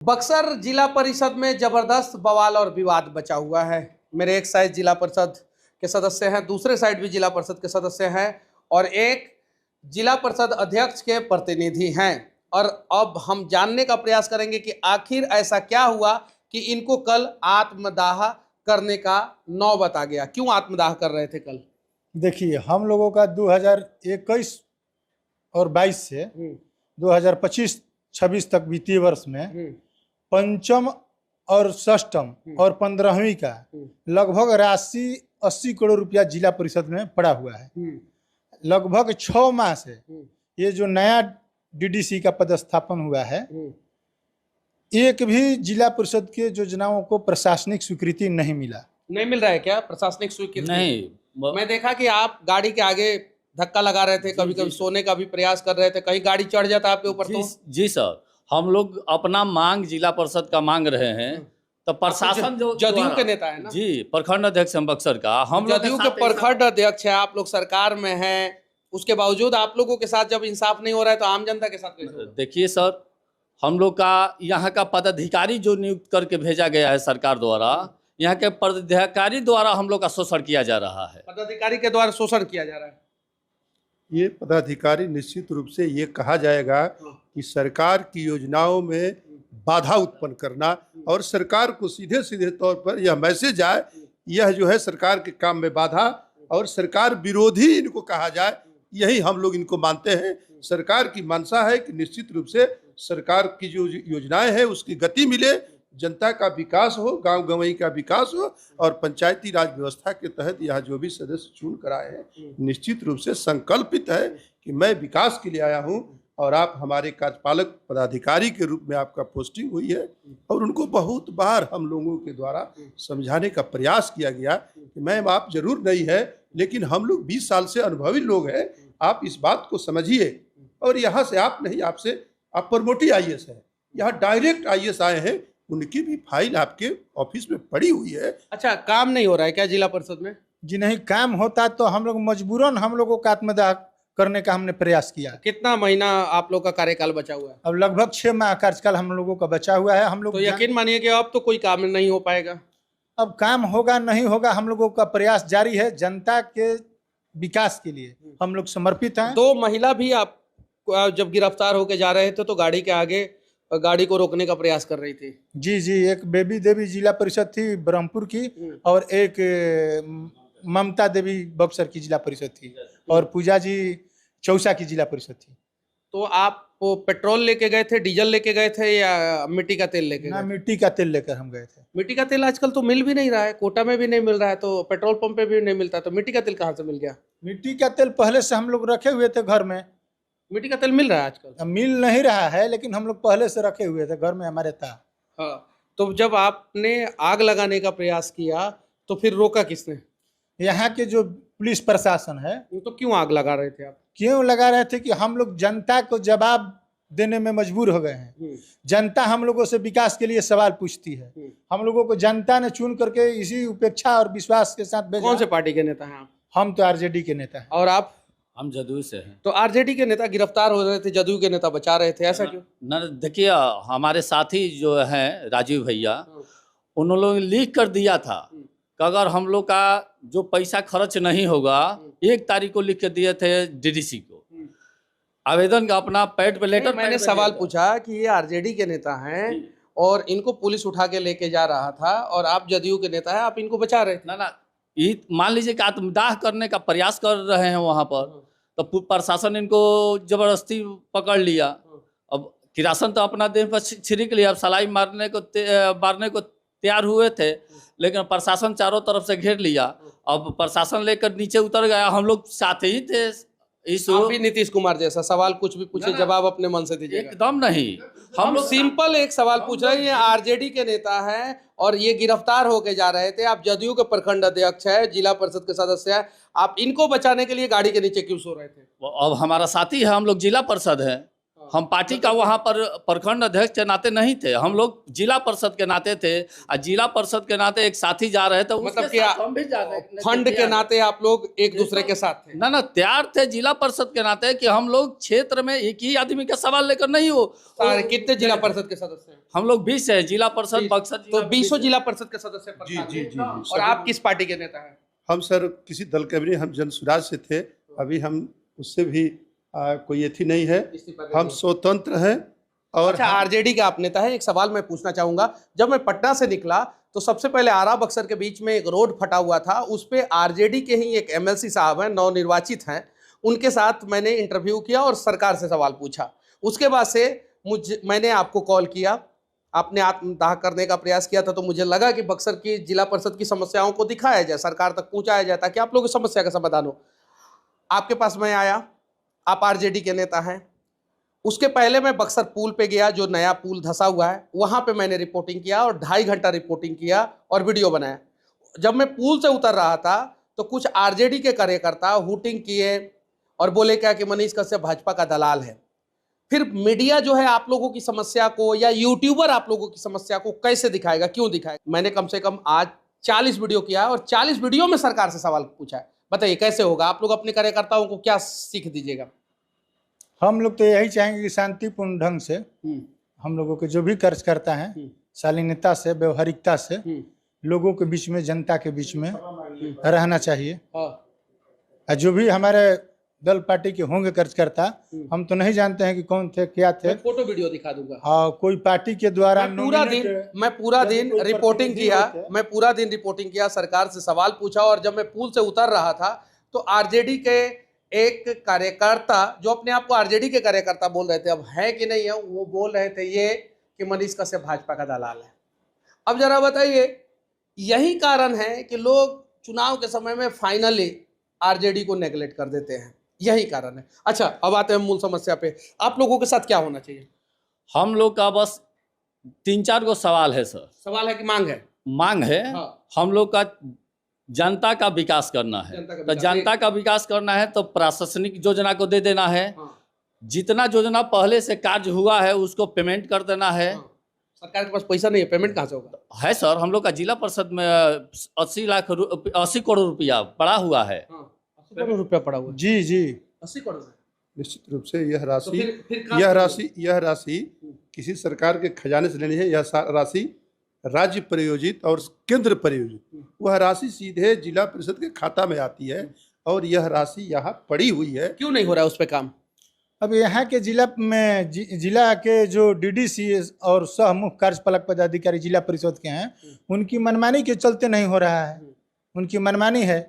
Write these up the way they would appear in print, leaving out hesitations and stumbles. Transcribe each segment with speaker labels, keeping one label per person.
Speaker 1: बक्सर जिला परिषद में जबरदस्त बवाल और विवाद बचा हुआ है। मेरे एक साइड जिला परिषद के सदस्य हैं, दूसरे साइड भी जिला परिषद के सदस्य हैं और एक जिला परिषद अध्यक्ष के प्रतिनिधि हैं। और अब हम जानने का प्रयास करेंगे कि आखिर ऐसा क्या हुआ कि इनको कल आत्मदाह करने का नौबत आ गया। क्यों आत्मदाह कर रहे थे कल?
Speaker 2: देखिए, हम लोगों का 2021 और 22 से 2025-26 तक वित्तीय वर्ष में पंचम और षष्ठम और 15वीं का लगभग राशि 80 करोड़ रुपया जिला परिषद में पड़ा हुआ है। लगभग 6 माह से ये जो नया डीडीसी का पदस्थापन हुआ है, एक भी जिला परिषद के योजनाओं को प्रशासनिक स्वीकृति नहीं मिल रहा
Speaker 1: है। क्या प्रशासनिक स्वीकृति
Speaker 3: नहीं?
Speaker 1: मैं देखा कि आप गाड़ी के आगे धक्का लगा रहे थे, कभी कभी सोने का भी प्रयास कर रहे थे, कहीं गाड़ी चढ़ जाता आपके ऊपर। तो
Speaker 3: जी सर, हम लोग अपना मांग जिला परिषद का मांग रहे हैं, तो प्रशासन जो
Speaker 1: जदयू के नेता है ना
Speaker 3: जी, प्रखंड अध्यक्ष हैं बक्सर का, हम
Speaker 1: जदयू के प्रखंड अध्यक्ष है, आप लोग सरकार में हैं, उसके बावजूद आप लोगों के साथ जब इंसाफ नहीं हो रहा है तो आम जनता के साथ कैसे?
Speaker 3: देखिए सर, हम लोग का यहाँ का पदाधिकारी जो नियुक्त करके भेजा गया है सरकार द्वारा, यहाँ के पदाधिकारी द्वारा हम लोग का शोषण किया जा रहा है।
Speaker 1: पदाधिकारी के द्वारा शोषण किया जा रहा है।
Speaker 4: ये पदाधिकारी निश्चित रूप से ये कहा जाएगा कि सरकार की योजनाओं में बाधा उत्पन्न करना और सरकार को सीधे सीधे तौर पर यह मैसेज आए, यह जो है सरकार के काम में बाधा और सरकार विरोधी इनको कहा जाए, यही हम लोग इनको मानते हैं। सरकार की मंशा है कि निश्चित रूप से सरकार की जो योजनाएं हैं उसकी गति मिले, जनता का विकास हो, गांव गंवई का विकास हो और पंचायती राज व्यवस्था के तहत यहाँ जो भी सदस्य चुन कर आए हैं निश्चित रूप से संकल्पित है कि मैं विकास के लिए आया हूँ और आप हमारे कार्यपालक पदाधिकारी के रूप में आपका पोस्टिंग हुई है। और उनको बहुत बार हम लोगों के द्वारा समझाने का प्रयास किया गया कि मैम आप जरूर नहीं है, लेकिन हम लोग 20 साल से अनुभवी लोग हैं, आप इस बात को समझिए। और यहाँ से आप नहीं, आपसे आप प्रमोटी IAS है, यहाँ डायरेक्ट IAS आए हैं, उनकी भी फाइल आपके ऑफिस में पड़ी हुई है।
Speaker 1: अच्छा, काम नहीं हो रहा है क्या जिला परिषद में?
Speaker 2: जी नहीं, काम होता तो हम लोग मजबूरन हम लोगों का आत्मदाह करने का हमने प्रयास किया।
Speaker 1: कितना महीना आप लोग का कार्यकाल बचा हुआ है?
Speaker 2: अब लगभग 6 माह कार्यकाल हम लोगों का बचा हुआ है। हम लोग
Speaker 1: तो यकीन मानिए कि अब तो कोई काम नहीं हो पाएगा।
Speaker 2: अब काम होगा नहीं होगा, हम लोगों का प्रयास जारी है। जनता के विकास के लिए हम लोग समर्पित हैं।
Speaker 1: 2 महिला भी आप जब गिरफ्तार होके जा रहे थे तो गाड़ी के आगे गाड़ी को रोकने का प्रयास कर रही थी।
Speaker 2: जी, एक बेबी देवी जिला परिषद थी ब्रह्मपुर की और एक ममता देवी बक्सर की जिला परिषद थी और पूजा जी चौसा की जिला परिषद थी।
Speaker 1: तो आप पेट्रोल लेके गए थे, डीजल लेके गए थे या मिट्टी का तेल लेके गए?
Speaker 2: मिट्टी का तेल लेकर हम गए थे।
Speaker 1: मिट्टी का तेल आजकल तो मिल भी नहीं रहा है, कोटा में भी नहीं मिल रहा है, तो पेट्रोल पंप पे भी नहीं मिलता, तो मिट्टी का तेल कहाँ से मिल गया?
Speaker 2: मिट्टी का तेल पहले से हम लोग रखे हुए थे घर में।
Speaker 1: मिट्टी का तेल मिल रहा है आजकल?
Speaker 2: मिल नहीं रहा है, लेकिन हम लोग पहले से रखे हुए थे, घर में हमारे था।
Speaker 1: हाँ, तो जब आपने आग लगाने का प्रयास किया तो फिर रोका किसने?
Speaker 2: यहाँ के जो पुलिस प्रशासन है।
Speaker 1: तो क्यों आग लगा रहे थे आप?
Speaker 2: क्यों लगा रहे थे कि हम लोग जनता को जवाब देने में मजबूर हो गए हैं। जनता हम लोगों से विकास के लिए सवाल पूछती है। हम लोगों को जनता ने चुन करके इसी उपेक्षा और विश्वास के साथ भेजा।
Speaker 1: कौन से पार्टी के नेता हैं आप?
Speaker 2: हम तो RJD के नेता हैं।
Speaker 1: और आप?
Speaker 3: हम जदयू से हैं।
Speaker 1: तो RJD के नेता गिरफ्तार हो रहे थे, जदयू के नेता बचा रहे थे, ऐसा क्यों?
Speaker 3: न देखिए, हमारे साथी जो हैं राजीव भैया, उन्होंने लिख कर दिया था कि अगर हम लोग का जो पैसा खर्च नहीं होगा, 1 तारीख को लिख के दिए थे DDC को आवेदन का अपना पैड पे लेटर।
Speaker 1: मैंने सवाल पूछा कि ये RJD के नेता हैं और इनको पुलिस उठा के लेके जा रहा था और आप जदयू के नेता हैं, आप इनको बचा रहे थे।
Speaker 3: ना, ये मान लीजिए कि आत्मदाह करने का प्रयास कर रहे हैं वहाँ पर, तो प्रशासन इनको जबरदस्ती पकड़ लिया। अब किरासन तो अपना देह पर छिड़क लिया, अब सलाई मारने को तैयार हुए थे, लेकिन प्रशासन चारों तरफ से घेर लिया। अब प्रशासन लेकर नीचे उतर गया, हम लोग साथ ही थे।
Speaker 1: आप भी नीतीश कुमार जैसा सवाल कुछ भी पूछे, जवाब अपने मन से दीजिए।
Speaker 3: एकदम नहीं,
Speaker 1: हम लोग सिंपल एक सवाल पूछ रहे हैं। ये RJD के नेता हैं और ये गिरफ्तार होके जा रहे थे, आप जदयू के प्रखंड अध्यक्ष है, जिला परिषद के सदस्य है, आप इनको बचाने के लिए गाड़ी के नीचे क्यों सो रहे थे?
Speaker 3: अब हमारा साथी है, हम लोग जिला परिषद है, हम पार्टी का वहाँ पर प्रखंड अध्यक्ष के नाते नहीं थे, हम लोग जिला परिषद के नाते थे। और जिला परिषद के नाते एक साथी जा रहे थे,
Speaker 1: मतलब
Speaker 3: उसके
Speaker 1: कि
Speaker 3: साथ हम भी जा रहे थे।
Speaker 1: फंड के नाते आप लोग एक दूसरे के साथ थे?
Speaker 3: ना तैयार थे जिला परिषद के नाते कि हम लोग क्षेत्र में एक ही आदमी का सवाल लेकर नहीं हो।
Speaker 1: सारे कितने जिला परिषद के सदस्य हैं?
Speaker 3: हम लोग 20 है जिला परिषद बक्सर
Speaker 1: तो 20 जिला परिषद के सदस्य
Speaker 4: जी
Speaker 1: प्रधान
Speaker 4: जी
Speaker 1: हैं।
Speaker 4: जी जी
Speaker 1: और आप किस पार्टी के नेता हैं?
Speaker 4: हम सर किसी दल के भी नहीं, हम जन सुराज से थे। अभी हम उससे भी कोई एथी नहीं है,
Speaker 1: इस्तीफा दे
Speaker 4: हम
Speaker 1: दिए।
Speaker 4: स्वतंत्र हैं। और
Speaker 1: अच्छा, आरजेडी के आप नेता है। एक सवाल मैं पूछना चाहूंगा, जब मैं पटना से निकला तो सबसे पहले आरा बक्सर के बीच में एक रोड फटा हुआ था, उस पे आरजेडी के ही एक एमएलसी साहब हैं, नवनिर्वाचित हैं, उनके साथ मैंने इंटरव्यू किया और सरकार से सवाल पूछा। उसके बाद से मैंने आपको कॉल किया, आपने आत्मदाह करने का प्रयास किया था, तो मुझे लगा कि बक्सर की जिला परिषद की समस्याओं को दिखाया जाए, सरकार तक पहुंचाया जाए, ताकि आप लोगों की समस्या का समाधान हो। आपके पास मैं आया, आप आरजेडी के नेता हैं। उसके पहले मैं बक्सर पुल पे गया, जो नया पुल धंसा हुआ है, वहां पे मैंने रिपोर्टिंग किया और 2.5 घंटा रिपोर्टिंग किया और वीडियो बनाया। जब मैं पुल से उतर रहा था तो कुछ आरजेडी के कार्यकर्ता हूटिंग किए और बोले क्या कि मनीष कश्यप भाजपा का दलाल है। फिर मीडिया जो है आप लोगों की समस्या को, या यूट्यूबर आप लोगों की समस्या को कैसे दिखाएगा, क्यों दिखाएगा? मैंने कम से कम आज 40 वीडियो किया और 40 वीडियो में सरकार से सवाल पूछा है। बताइए कैसे होगा? आप लोग अपने कार्यकर्ताओं को क्या सीख दीजिएगा?
Speaker 2: हम लोग तो यही चाहेंगे कि शांतिपूर्ण ढंग से हम लोगों के जो भी कर्ज करता है, शालीनता से, व्यवहारिकता से लोगों के बीच में, जनता के बीच में रहना चाहिए। और जो भी हमारे दल पार्टी के होंगे कर्जकर्ता, हम तो नहीं जानते हैं कि कौन थे, क्या थे।
Speaker 1: मैं फोटो वीडियो दिखा दूंगा।
Speaker 2: और कोई पार्टी के द्वारा
Speaker 1: मैं पूरा दिन रिपोर्टिंग किया, सरकार से सवाल पूछा। और जब मैं पुल से उतर रहा था तो आरजेडी के एक कार्यकर्ता, जो अपने आप को आरजेडी के कार्यकर्ता बोल रहे थे, अब है कि नहीं है, वो बोल रहे थे ये कि मनीष कश्यप भाजपा का दलाल है। अब जरा बताइए, यही कारण है कि लोग चुनाव के समय में फाइनली आरजेडी को नेगलेक्ट कर देते हैं, यही कारण है। अच्छा, अब आते हैं मूल समस्या पे। आप लोगों के साथ क्या होना चाहिए?
Speaker 3: हम लोग का बस 3-4 गो सवाल है सर।
Speaker 1: सवाल है कि मांग है?
Speaker 3: मांग है।
Speaker 1: हाँ।
Speaker 3: हम लोग का जनता का विकास करना है,
Speaker 1: जनता का
Speaker 3: तो
Speaker 1: विकास।
Speaker 3: जनता का विकास करना है तो प्रशासनिक योजना को दे देना है।
Speaker 1: हाँ।
Speaker 3: जितना योजना पहले से कार्य हुआ है उसको पेमेंट कर देना है।
Speaker 1: हाँ। सरकार के पास पैसा नहीं है, पेमेंट कहाँ से होगा?
Speaker 3: है सर, हम लोग का जिला परिषद में 80 करोड़ रुपया पड़ा हुआ है।
Speaker 1: 80 करोड़ रुपया पड़ा हुआ है।
Speaker 2: जी जी
Speaker 1: 80 करोड़ है।
Speaker 4: निश्चित रूप से यह
Speaker 1: तो
Speaker 4: राशि
Speaker 1: फिर काम
Speaker 4: यह राशि किसी सरकार के खजाने से लेनी है। यह राशि राज्य प्रायोजित और केंद्र प्रायोजित, वह राशि सीधे जिला परिषद के खाता में आती है और यह राशि यहाँ पड़ी हुई है।
Speaker 1: क्यों नहीं हो रहा है उस पे काम?
Speaker 2: अब यहाँ के जिला में जिला के जो डीडीसी और सह मुख्य कार्यपालक पदाधिकारी जिला परिषद के हैं, उनकी मनमानी के चलते नहीं हो रहा है, उनकी मनमानी है।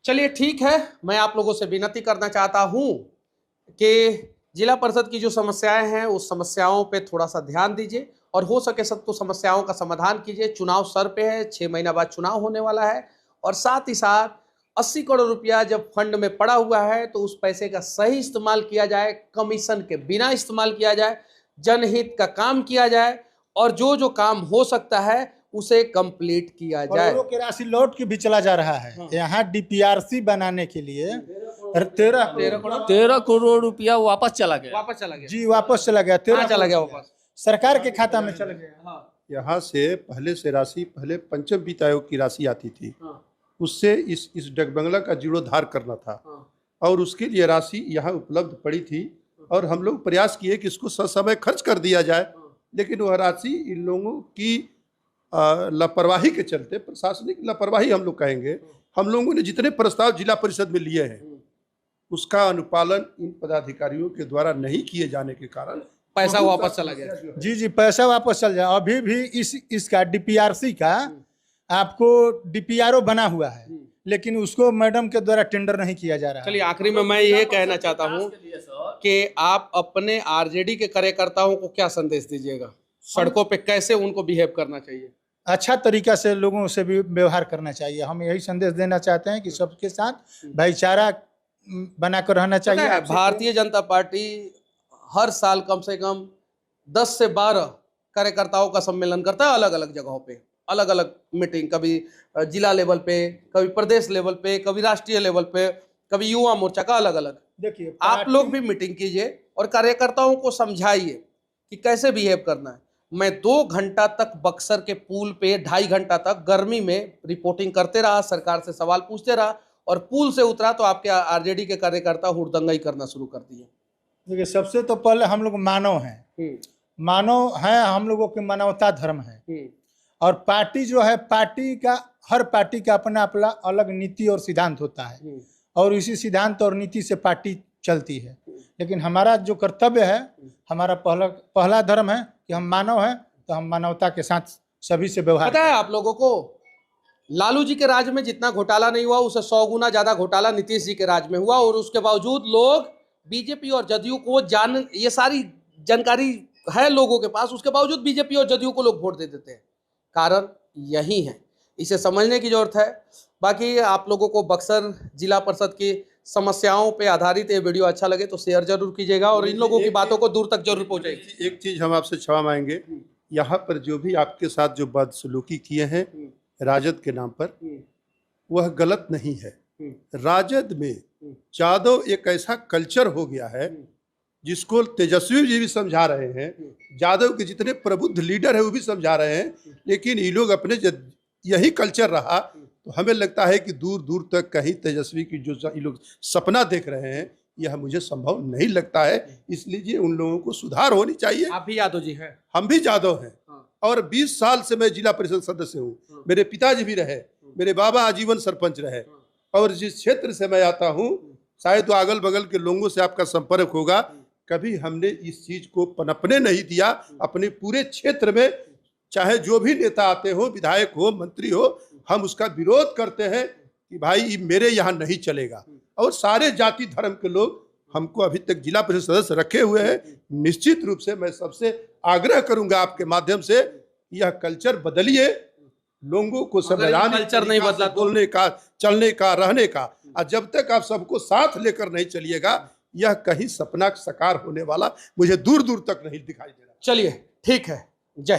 Speaker 1: चलिए ठीक है, मैं आप लोगों से विनती करना चाहता हूं कि जिला परिषद की जो समस्याएं हैं उस समस्याओं पे थोड़ा सा ध्यान दीजिए और हो सके सब तो समस्याओं का समाधान कीजिए। चुनाव सर पे है, 6 महीना बाद चुनाव होने वाला है और साथ ही साथ 80 करोड़ रुपया जब फंड में पड़ा हुआ है तो उस पैसे का सही इस्तेमाल किया जाए, कमीशन के बिना इस्तेमाल किया जाए, जनहित का काम किया जाए और जो जो काम हो सकता है उसे कंप्लीट किया जाए।
Speaker 2: और राशि लौट के भी चला जा रहा है।
Speaker 1: हाँ।
Speaker 2: यहाँ डीपीआरसी बनाने के लिए
Speaker 3: 13 करोड़ रुपया वापस चला गया।
Speaker 1: वापस चला गया
Speaker 2: जी वापस चला गया। 13
Speaker 1: चला गया वापस
Speaker 2: सरकार के खाता में चला गया।
Speaker 4: यहाँ से पहले पंचम वित्त आयोग की राशि आती थी, उससे इस डगबंगला का जीर्णोद्धार करना था और उसके लिए राशि यहाँ उपलब्ध पड़ी थी और हम लोग प्रयास किए कि इसको ससमय खर्च कर दिया जाए, लेकिन वह राशि इन लोगों की लापरवाही के चलते, प्रशासनिक लापरवाही हम लोग कहेंगे, हम लोगों ने जितने प्रस्ताव जिला परिषद में लिए हैं उसका अनुपालन इन पदाधिकारियों के द्वारा नहीं किए जाने के कारण
Speaker 1: पैसा वापस चला गया।
Speaker 2: जी जी पैसा वापस चल जाए। अभी भी इसका डीपीआरसी का आपको डीपीआरओ बना हुआ है, लेकिन उसको मैडम के द्वारा टेंडर नहीं किया जा रहा है।
Speaker 1: चलिए आखिरी में मैं ये कहना चाहता हूँ कि आप अपने आरजेडी के कार्यकर्ताओं को क्या संदेश दीजिएगा, सड़कों पे कैसे उनको बिहेव करना चाहिए?
Speaker 2: अच्छा तरीका से लोगों से भी व्यवहार करना चाहिए। हम यही संदेश देना चाहते हैं कि सबके साथ भाईचारा बनाकर रहना चाहिए।
Speaker 1: भारतीय जनता पार्टी हर साल कम से कम 10 से 12 कार्यकर्ताओं का सम्मेलन करता है, अलग अलग जगहों पे, अलग अलग मीटिंग, कभी जिला लेवल पे, कभी प्रदेश लेवल पे, कभी राष्ट्रीय लेवल पे, कभी युवा मोर्चा का अलग अलग।
Speaker 2: देखिए
Speaker 1: आप लोग भी मीटिंग कीजिए और कार्यकर्ताओं को समझाइए कि कैसे बिहेव करना है। मैं 2 घंटा तक बक्सर के पुल पे 2.5 घंटा तक गर्मी में रिपोर्टिंग करते रहा, सरकार से सवाल पूछते रहा, और पुल से उतरा तो आपके आरजेडी के कार्यकर्ता हुड़दंगाई करना शुरू कर दिए।
Speaker 2: देखिए सबसे तो पहले हम लोग मानव हैं, मानव हैं, हम लोगों की मानवता धर्म है। और पार्टी जो है, पार्टी का हर पार्टी का अपना अपना अलग नीति और सिद्धांत होता है, और इसी सिद्धांत और नीति से पार्टी चलती है। लेकिन हमारा जो कर्तव्य है, हमारा पहला धर्म है कि हम मानव हैं, तो हम मानवता के साथ सभी से व्यवहार।
Speaker 1: पता है आप लोगों को, लालू जी के राज में जितना घोटाला नहीं हुआ उससे 100 गुना ज्यादा घोटाला नीतीश जी के राज में हुआ, और उसके बावजूद लोग बीजेपी और जदयू को ये सारी जानकारी है लोगों के पास, उसके बावजूद बीजेपी और जदयू को लोग वोट दे देते हैं। कारण यही है, इसे समझने की जरूरत है। बाकी आप लोगों को बक्सर जिला परिषद की समस्याओं पे आधारित ये वीडियो अच्छा लगे तो शेयर जरूर कीजिएगा, और इन लोगों की बातों को दूर तक जरूर पहुंचाइए।
Speaker 4: एक चीज हम आपसे क्षमा मांगेंगे, यहाँ पर जो भी आपके साथ जो बदसलूकी किए हैं राजद के नाम पर, वह गलत नहीं है। राजद में जादव एक ऐसा कल्चर हो गया है जिसको तेजस्वी जी भी समझा रहे हैं, जादव के जितने प्रबुद्ध लीडर है वो भी समझा रहे हैं, लेकिन ये लोग अपने यही कल्चर रहा तो हमें लगता है कि दूर दूर तक कहीं तेजस्वी की जो ये लोग सपना देख रहे हैं, यह मुझे संभव नहीं लगता है। इसलिए उन लोगों को सुधार होनी चाहिए।
Speaker 1: आप भी यादव जी हैं,
Speaker 4: हम भी यादव हैं, और 20 साल से मैं जिला परिषद सदस्य हूँ। मेरे पिताजी भी रहे, मेरे बाबा आजीवन सरपंच रहे, और जिस क्षेत्र से मैं आता हूँ, शायद तो अगल बगल के लोगों से आपका संपर्क होगा, कभी हमने इस चीज को पनपने नहीं दिया। अपने पूरे क्षेत्र में चाहे जो भी नेता आते हो, विधायक हो, मंत्री हो, हम उसका विरोध करते हैं कि भाई मेरे यहाँ नहीं चलेगा। और सारे जाति धर्म के लोग हमको अभी तक जिला परिषद सदस्य रखे हुए हैं। निश्चित रूप से मैं सबसे आग्रह करूंगा आपके माध्यम से, यह कल्चर बदलिए, लोगों को संवैधानिक
Speaker 1: कल्चर नहीं बदला,
Speaker 4: बोलने का, चलने का, रहने का, और जब तक आप सबको साथ लेकर नहीं चलिएगा, यह कहीं सपना साकार होने वाला मुझे दूर दूर तक नहीं दिखाई दे रहा।
Speaker 1: चलिए ठीक है, जय हिंद।